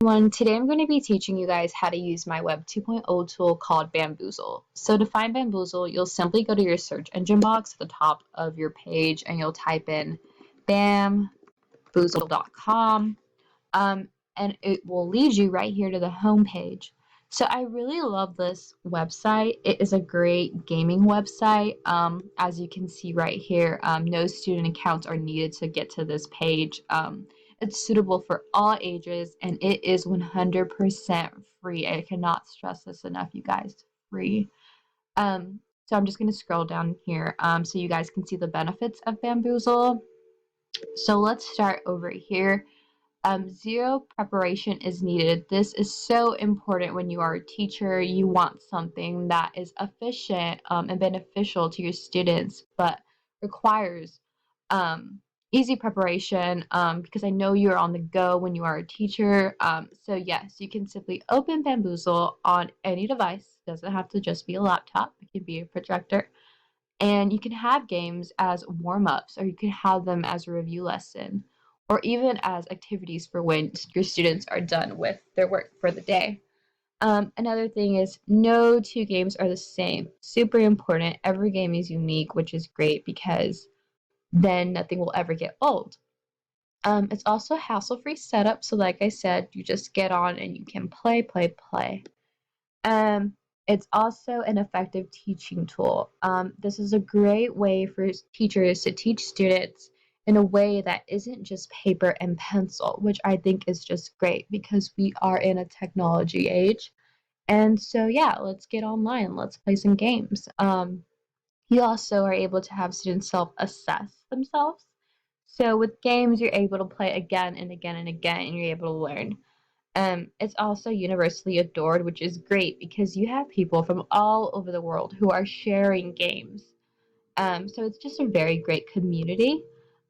Today I'm going to be teaching you guys how to use my Web 2.0 tool called Baamboozle. So to find Baamboozle, you'll simply go to your search engine box at the top of your page and you'll type in baamboozle.com, and it will lead you right here to the home page. So I really love this website. It is a great gaming website. As you can see right here, no student accounts are needed to get to this page. It's suitable for all ages and it is 100% free. I cannot stress this enough, you guys. Free. So I'm just going to scroll down here so you guys can see the benefits of Bamboozle. So let's start over here. Zero preparation is needed. This is so important when you are a teacher. You want something that is efficient and beneficial to your students, but requires easy preparation because I know you're on the go when you are a teacher. So yes, you can simply open Bamboozle on any device. Doesn't have to just be a laptop. It can be a projector. And you can have games as warm-ups, or you can have them as a review lesson, or even as activities for when your students are done with their work for the day. Another thing is no two games are the same. Super important. Every game is unique, which is great because then nothing will ever get old. It's also a hassle-free setup, so like I said, you just get on and you can play, play, play. Um, it's also an effective teaching tool. This is a great way for teachers to teach students in a way that isn't just paper and pencil, which I think is just great because we are in a technology age. And so, yeah, let's get online. Let's play some games. You also are able to have students self-assess themselves. So with games, you're able to play again and again and again, and you're able to learn. It's also universally adored, which is great because you have people from all over the world who are sharing games. So it's just a very great community.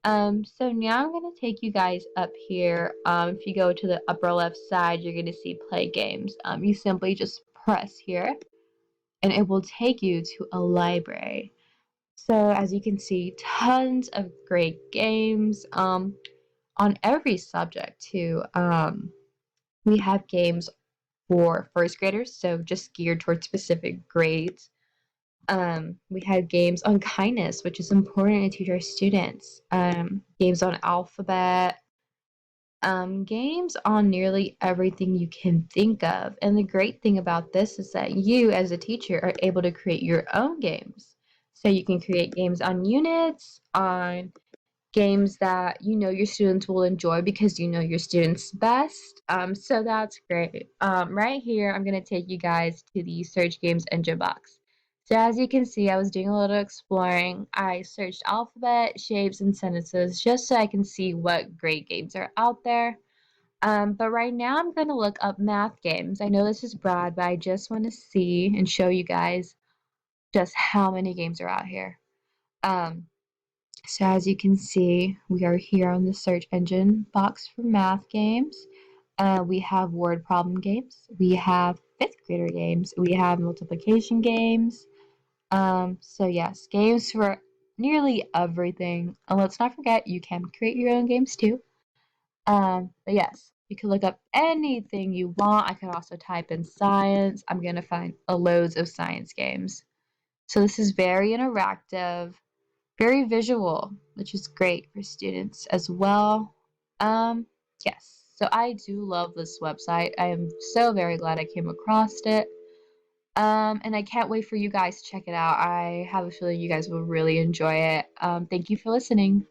So now I'm going to take you guys up here. If you go to the upper left side, you're going to see play games. You simply just press here and it will take you to a library. So as you can see, tons of great games on every subject too. We have games for first graders, so just geared towards specific grades. We have games on kindness, which is important to teach our students. Games on alphabet. Games on nearly everything you can think of. And the great thing about this is that you, as a teacher, are able to create your own games. So you can create games on units, on games that you know your students will enjoy because you know your students best. So that's great. Right here, I'm going to take you guys to the search games engine box. So as you can see, I was doing a little exploring. I searched alphabet, shapes, and sentences just so I can see what great games are out there. But right now, I'm going to look up math games. I know this is broad, but I just want to see and show you guys just how many games are out here. Um, so as you can see, we are here on the search engine box for math games. We have word problem games. We have fifth grader games. We have multiplication games. So yes, games for nearly everything. And let's not forget, you can create your own games too. But yes, you can look up anything you want. I can also type in science. I'm gonna find loads of science games. So this is very interactive, very visual, which is great for students as well. Um, yes, so I do love this website. I am so very glad I came across it. And I can't wait for you guys to check it out. I have a feeling you guys will really enjoy it. Thank you for listening.